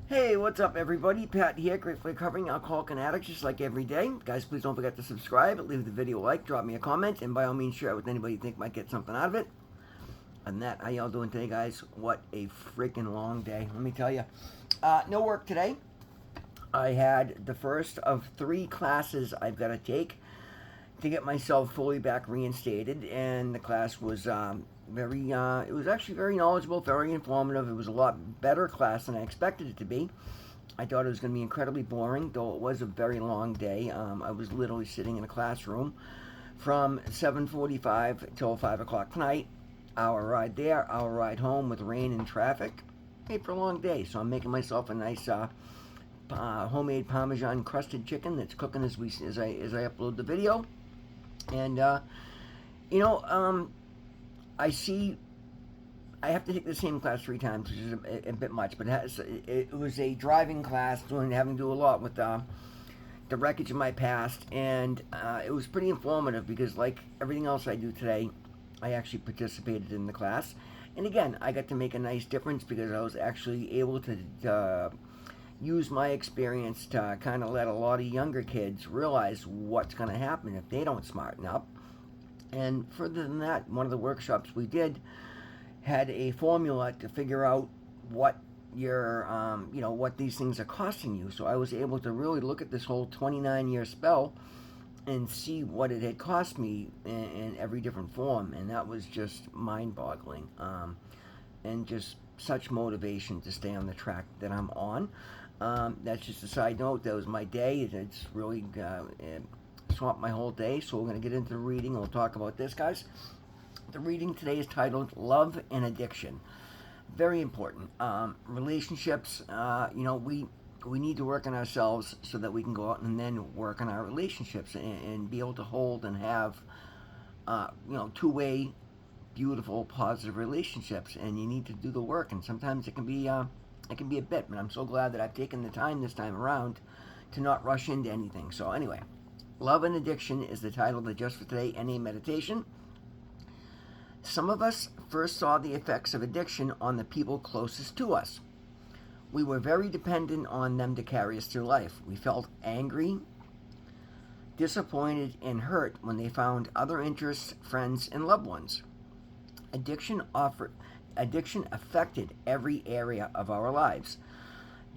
Hey, what's up, everybody? Pat here, gratefully recovering alcoholic and addict, just like every day. Guys, please don't forget to subscribe, leave the video a like, drop me a comment, and by all means, share it with anybody you think might get something out of it. And that, how y'all doing today, guys? What a freaking long day. Let me tell you. No work today. I had the first of 3 classes I've got to take to get myself fully back reinstated, and the class was it was actually very knowledgeable, very informative. It was a lot better class than I expected it to be. I thought it was going to be incredibly boring, though it was a very long day. I was literally sitting in a classroom from 7:45 till 5 o'clock tonight. Hour ride there, hour ride home with rain and traffic. Made for a long day, so I'm making myself a nice homemade Parmesan crusted chicken that's cooking as I upload the video. And you know, I see I have to take the same class 3 times, which is a bit much. But it was a driving class, having to do a lot with the wreckage of my past, and it was pretty informative because, like everything else I do today, I actually participated in the class. And again, I got to make a nice difference because I was actually able to use my experience to kind of let a lot of younger kids realize what's going to happen if they don't smarten up. And further than that, one of the workshops we did had a formula to figure out what what these things are costing you. So I was able to really look at this whole 29-year spell and see what it had cost me in every different form, and that was just mind-boggling, and just such motivation to stay on the track that I'm on. That's just a side note. That was my day. It's really swamped my whole day. So we're going to get into the reading. We'll talk about this, guys. The reading today is titled "Love and Addiction." Very important. Relationships. We need to work on ourselves so that we can go out and then work on our relationships and be able to hold and have two-way, beautiful, positive relationships. And you need to do the work. And sometimes it can be a bit. But I'm so glad that I've taken the time this time around to not rush into anything. So anyway, Love and Addiction is the title of the Just for Today NA meditation. Some of us first saw the effects of addiction on the people closest to us. We were very dependent on them to carry us through life. We felt angry, disappointed, and hurt when they found other interests, friends, and loved ones. Addiction affected every area of our lives.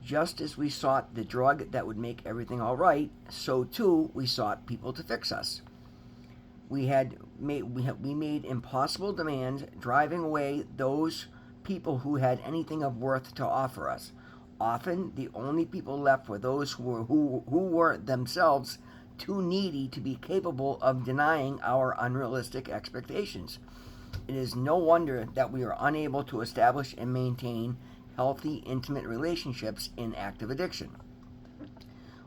Just as we sought the drug that would make everything all right, so too we sought people to fix us. We made impossible demands, driving away those people who had anything of worth to offer us. Often, the only people left were those who were themselves too needy to be capable of denying our unrealistic expectations. It is no wonder that we are unable to establish and maintain healthy, intimate relationships in active addiction.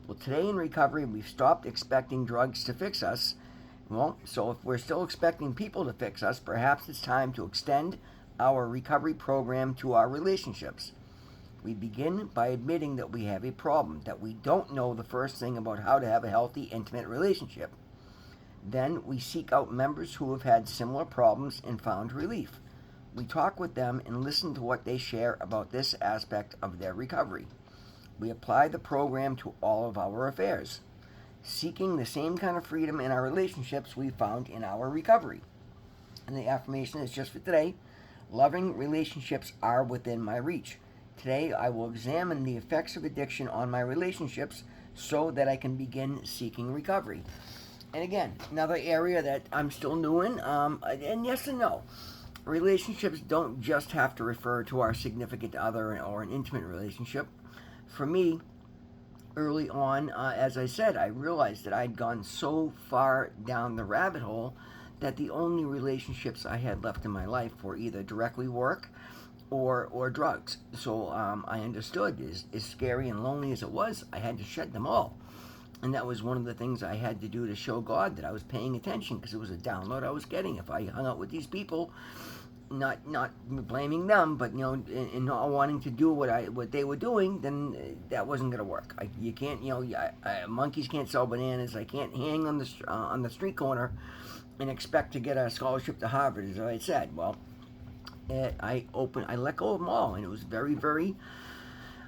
Well, today in recovery, we've stopped expecting drugs to fix us. Well, so if we're still expecting people to fix us, perhaps it's time to extend our recovery program to our relationships. We begin by admitting that we have a problem, that we don't know the first thing about how to have a healthy, intimate relationship. Then we seek out members who have had similar problems and found relief. We talk with them and listen to what they share about this aspect of their recovery. We apply the program to all of our affairs, seeking the same kind of freedom in our relationships we found in our recovery. And the affirmation is just for today. Loving relationships are within my reach. Today I will examine the effects of addiction on my relationships so that I can begin seeking recovery. And again, another area that I'm still new in, and yes and no. Relationships don't just have to refer to our significant other or an intimate relationship. For me, early on, as I said, I realized that I'd gone so far down the rabbit hole that the only relationships I had left in my life were either directly work or drugs. So I understood, as scary and lonely as it was, I had to shed them all. And that was one of the things I had to do to show God that I was paying attention, because it was a download I was getting. If I hung out with these people, not blaming them, but in not wanting to do what they were doing, then that wasn't going to work. You can't, monkeys can't sell bananas. I can't hang on the street corner and expect to get a scholarship to Harvard, as I said. Well, I let go of them all, and it was very, very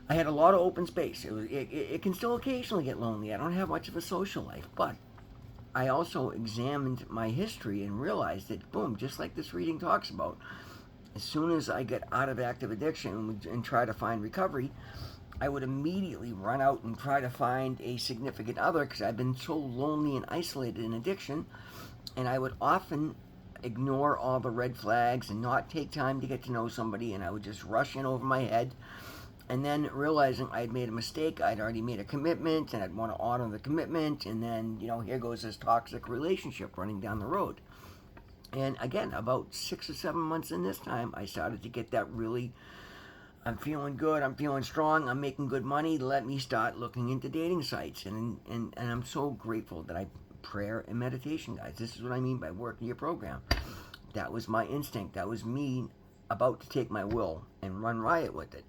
I had a lot of open space. It can still occasionally get lonely. I don't have much of a social life, but I also examined my history and realized that, boom, just like this reading talks about, as soon as I get out of active addiction and try to find recovery, I would immediately run out and try to find a significant other because I've been so lonely and isolated in addiction. And I would often ignore all the red flags and not take time to get to know somebody, and I would just rush in over my head. And then realizing I'd made a mistake, I'd already made a commitment, and I'd want to honor the commitment. And then, here goes this toxic relationship running down the road. And again, about 6 or 7 months in this time, I started to get that really, I'm feeling good, I'm feeling strong, I'm making good money. Let me start looking into dating sites. And I'm so grateful that I prayer and meditation, guys. This is what I mean by working your program. That was my instinct. That was me about to take my will and run riot with it.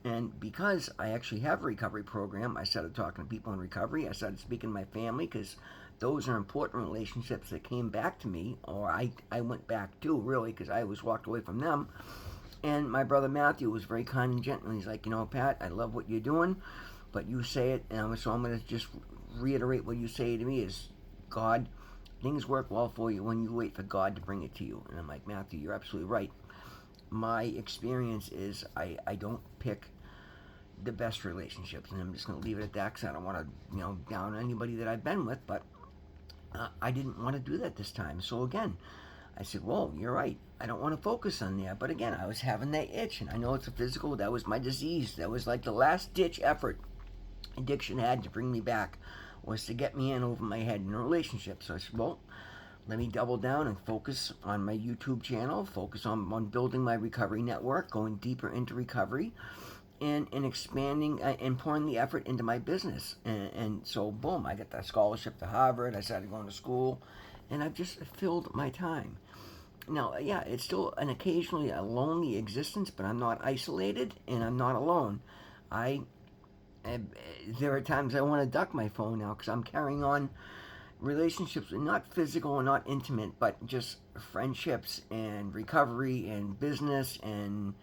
And because I actually have a recovery program, I started talking to people in recovery. I started speaking to my family because those are important relationships that came back to me, or I went back to, really, because I always walked away from them. And my brother Matthew was very kind and gentle. He's like, Pat, I love what you're doing, but you say it, and so I'm going to just reiterate what you say to me is, God, things work well for you when you wait for God to bring it to you. And I'm like, Matthew, you're absolutely right. My experience is I don't pick the best relationships, and I'm just going to leave it at that because I don't want to, down anybody that I've been with, but I didn't want to do that this time. So again, I said, whoa, you're right. I don't want to focus on that. But again, I was having that itch, and I know it's a physical. That was my disease. That was like the last ditch effort addiction had to bring me back, was to get me in over my head in a relationship. So I said, well, let me double down and focus on my YouTube channel, focus on building my recovery network, going deeper into recovery, and expanding and pouring the effort into my business. And so, boom, I got that scholarship to Harvard. I started going to school, and I've just filled my time. Now, yeah, it's still occasionally a lonely existence, but I'm not isolated and I'm not alone. I there are times I want to duck my phone now because I'm carrying on relationships, not physical and not intimate, but just friendships and recovery and business and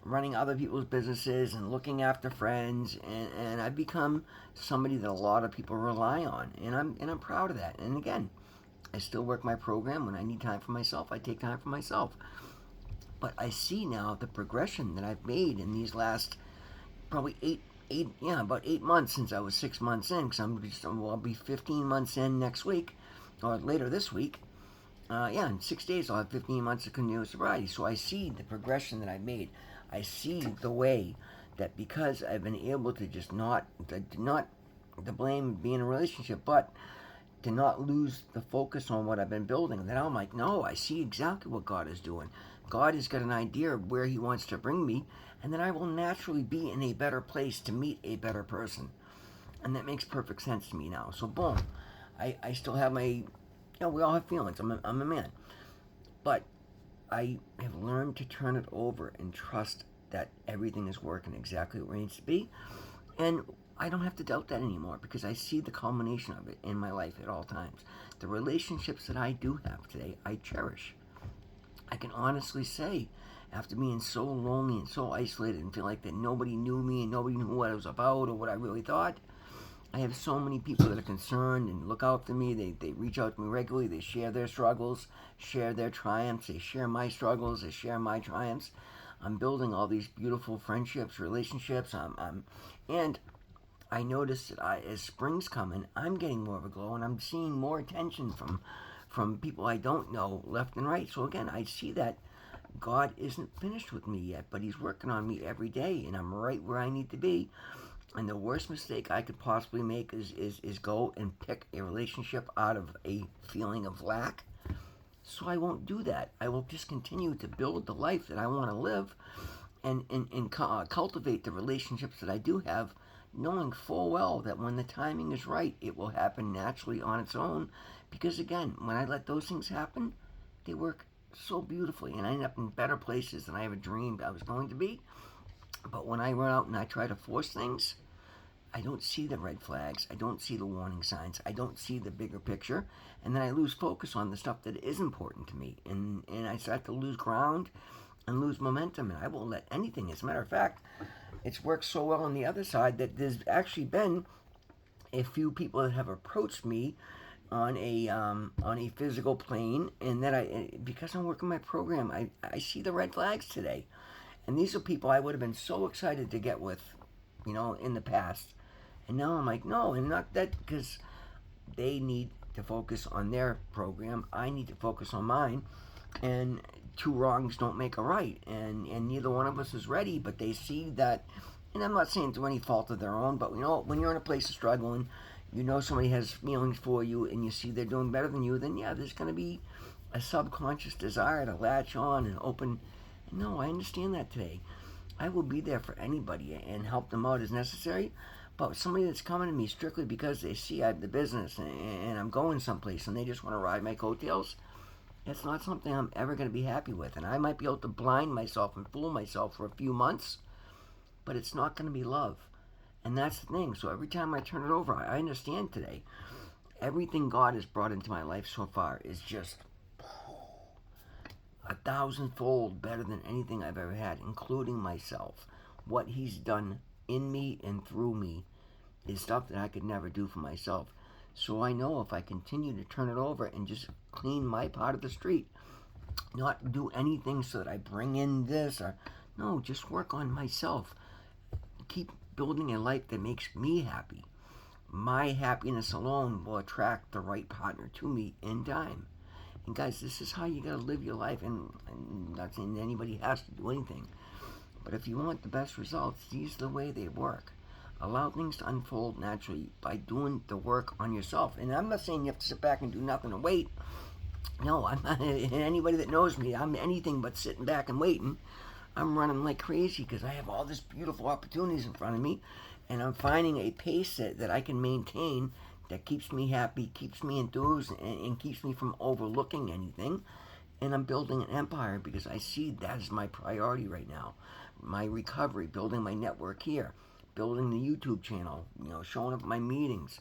running other people's businesses and looking after friends, and I've become somebody that a lot of people rely on, and I'm proud of that. And again, I still work my program. When I need time for myself, I take time for myself. But I see now the progression that I've made in these last probably about 8 months since I was 6 months in, because I'll be 15 months in next week, or later this week. In 6 days I'll have 15 months of continuous sobriety. So I see the progression that I've made. I see the way that because I've been able to just not to blame being in a relationship, but to not lose the focus on what I've been building. And then I'm like, no, I see exactly what God is doing. God has got an idea of where He wants to bring me, and then I will naturally be in a better place to meet a better person. And that makes perfect sense to me now. So boom, I still have my, we all have feelings. I'm a man. But I have learned to turn it over and trust that everything is working exactly where it needs to be. And I don't have to doubt that anymore because I see the culmination of it in my life at all times. The relationships that I do have today, I cherish. I can honestly say, after being so lonely and so isolated and feel like that nobody knew me and nobody knew what I was about or what I really thought, I have so many people that are concerned and look out for me. They reach out to me regularly. They share their struggles, share their triumphs. They share my struggles. They share my triumphs. I'm building all these beautiful friendships, relationships. And I notice that as spring's coming, I'm getting more of a glow, and I'm seeing more attention from people I don't know left and right. So again, I see that God isn't finished with me yet, but He's working on me every day, and I'm right where I need to be. And the worst mistake I could possibly make is go and pick a relationship out of a feeling of lack. So I won't do that. I will just continue to build the life that I want to live and cultivate the relationships that I do have, knowing full well that when the timing is right, it will happen naturally on its own. Because again, when I let those things happen, they work so beautifully, and I end up in better places than I ever dreamed I was going to be. But when I run out and I try to force things, I don't see the red flags. I don't see the warning signs. I don't see the bigger picture. And then I lose focus on the stuff that is important to me. And I start to lose ground. and lose momentum, and I won't let anything. As a matter of fact, it's worked so well on the other side that there's actually been a few people that have approached me on a physical plane, and that because I'm working my program, I see the red flags today, and these are people I would have been so excited to get with, in the past, and now I'm like, no, and not that, because they need to focus on their program, I need to focus on mine, and two wrongs don't make a right, and neither one of us is ready, but they see that. And I'm not saying through any fault of their own, but when you're in a place of struggling, somebody has feelings for you, and you see they're doing better than you, then yeah, there's going to be a subconscious desire to latch on and open. No, I understand that today. I will be there for anybody and help them out as necessary. But somebody that's coming to me strictly because they see I have the business and I'm going someplace and they just want to ride my coattails, it's not something I'm ever going to be happy with. And I might be able to blind myself and fool myself for a few months, but it's not going to be love. And that's the thing. So every time I turn it over, I understand today. Everything God has brought into my life so far is just 1,000-fold better than anything I've ever had, including myself. What He's done in me and through me is stuff that I could never do for myself. So I know if I continue to turn it over and just clean my part of the street, not do anything so that I bring in this, or no, just work on myself. Keep building a life that makes me happy. My happiness alone will attract the right partner to me in time. And guys, this is how you gotta live your life. And I'm not saying anybody has to do anything, but if you want the best results, these are the way they work. Allow things to unfold naturally by doing the work on yourself. And I'm not saying you have to sit back and do nothing and wait. No, I'm not. Anybody that knows me, I'm anything but sitting back and waiting. I'm running like crazy because I have all these beautiful opportunities in front of me, and I'm finding a pace that I can maintain that keeps me happy, keeps me enthused, and keeps me from overlooking anything. And I'm building an empire because I see that is my priority right now. My recovery, building my network here, building the YouTube channel, showing up at my meetings,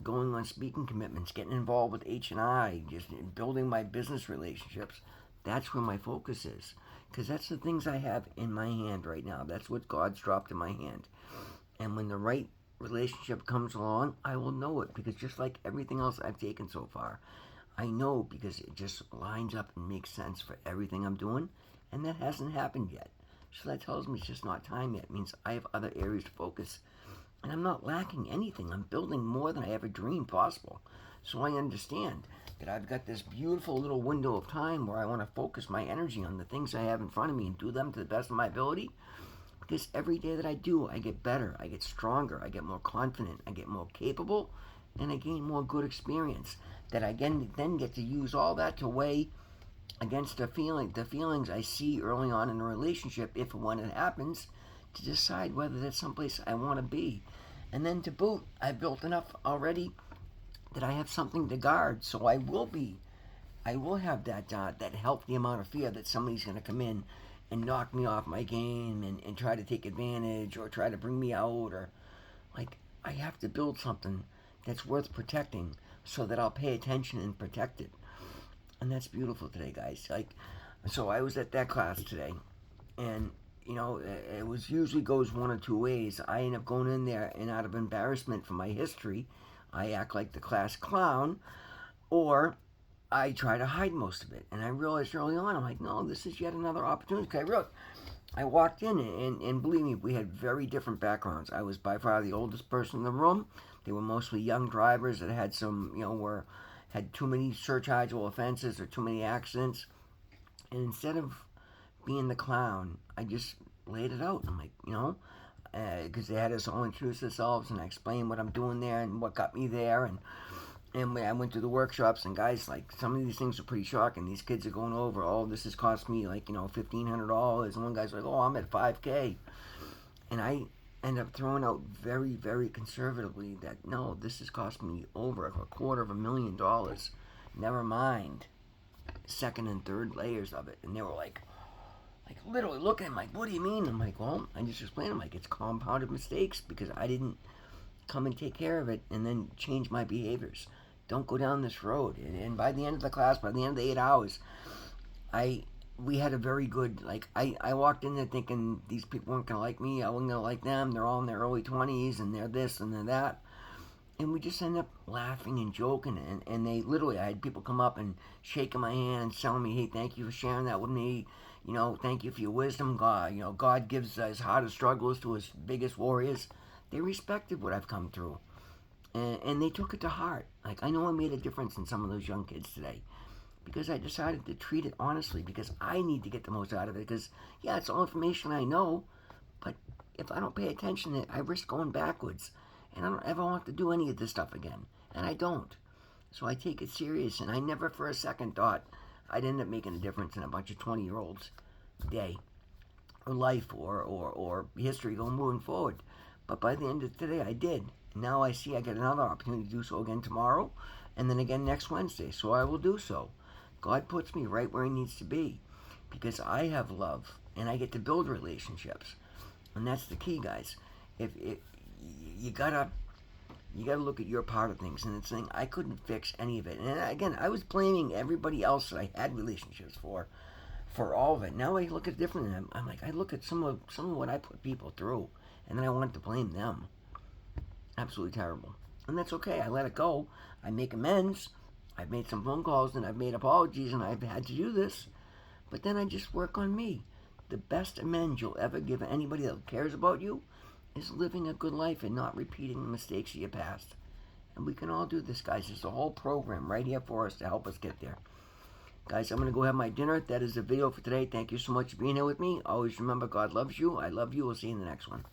going on speaking commitments, getting involved with H&I, just building my business relationships. That's where my focus is. Because that's the things I have in my hand right now. That's what God's dropped in my hand. And when the right relationship comes along, I will know it. Because just like everything else I've taken so far, I know because it just lines up and makes sense for everything I'm doing. And that hasn't happened yet. So that tells me it's just not time yet. It means I have other areas to focus. And I'm not lacking anything. I'm building more than I ever dreamed possible. So I understand that I've got this beautiful little window of time where I want to focus my energy on the things I have in front of me and do them to the best of my ability. Because every day that I do, I get better, I get stronger, I get more confident, I get more capable, and I gain more good experience. That I then get to use all that to weigh against the feelings I see early on in a relationship, if and when it happens, to decide whether that's someplace I want to be. And then to boot, I've built enough already that I have something to guard, so I will have that healthy amount of fear that somebody's going to come in and knock me off my game and try to take advantage or try to bring me out, or I have to build something that's worth protecting so that I'll pay attention and protect it. And that's beautiful today, guys. So I was at that class today, and it was usually goes one or two ways. I end up going in there, and out of embarrassment for my history, I act like the class clown, or I try to hide most of it. And I realized early on, I'm like, no, this is yet another opportunity. I walked in, and believe me, we had very different backgrounds. I was by far the oldest person in the room. They were mostly young drivers that had had too many surchargeable offenses or too many accidents. And instead of being the clown, I just laid it out. I'm like, because they had us all introduce themselves, and I explained what I'm doing there and what got me there, and I went to the workshops, and guys, some of these things are pretty shocking. These kids are going over, this has cost me $1,500, and one guy's like, I'm at $5,000, and I end up throwing out very, very conservatively that no, this has cost me over $250,000. Never mind second and third layers of it. And they were like literally looking at me like, what do you mean? I'm like, well, I just explained, it's compounded mistakes because I didn't come and take care of it and then change my behaviors. Don't go down this road. And by the end of the class, by the end of the 8 hours, I we had a very good, like, I walked in there thinking these people weren't going to like me. I wasn't going to like them. They're all in their early 20s and they're this and they're that. And we just ended up laughing and joking. And they literally, I had people come up and shaking my hand, telling me, hey, thank you for sharing that with me. You know, thank you for your wisdom. God, you know, God gives his hardest strugglers to his biggest warriors. They respected what I've come through. And they took it to heart. Like, I know I made a difference in some of those young kids today because I decided to treat it honestly because I need to get the most out of it. Because, yeah, it's all information I know, but if I don't pay attention, I risk going backwards. And I don't ever want to do any of this stuff again. And I don't. So I take it serious, and I never for a second thought I'd end up making a difference in a bunch of 20-year-olds' day or life or history going moving forward. But by the end of today, I did. Now I see I get another opportunity to do so again tomorrow and then again next Wednesday. So I will do so. God puts me right where he needs to be because I have love and I get to build relationships. And that's the key, guys. If you gotta look at your part of things, and it's saying I couldn't fix any of it. And again, I was blaming everybody else that I had relationships for all of it. Now I look at it differently. I'm like, I look at some of what I put people through, and then I want to blame them. Absolutely terrible. And that's okay. I let it go. I make amends. I've made some phone calls and I've made apologies and I've had to do this. But then I just work on me. The best amends you'll ever give anybody that cares about you is living a good life and not repeating the mistakes of your past. And we can all do this, guys. There's a whole program right here for us to help us get there. Guys, I'm going to go have my dinner. That is the video for today. Thank you so much for being here with me. Always remember, God loves you. I love you. We'll see you in the next one.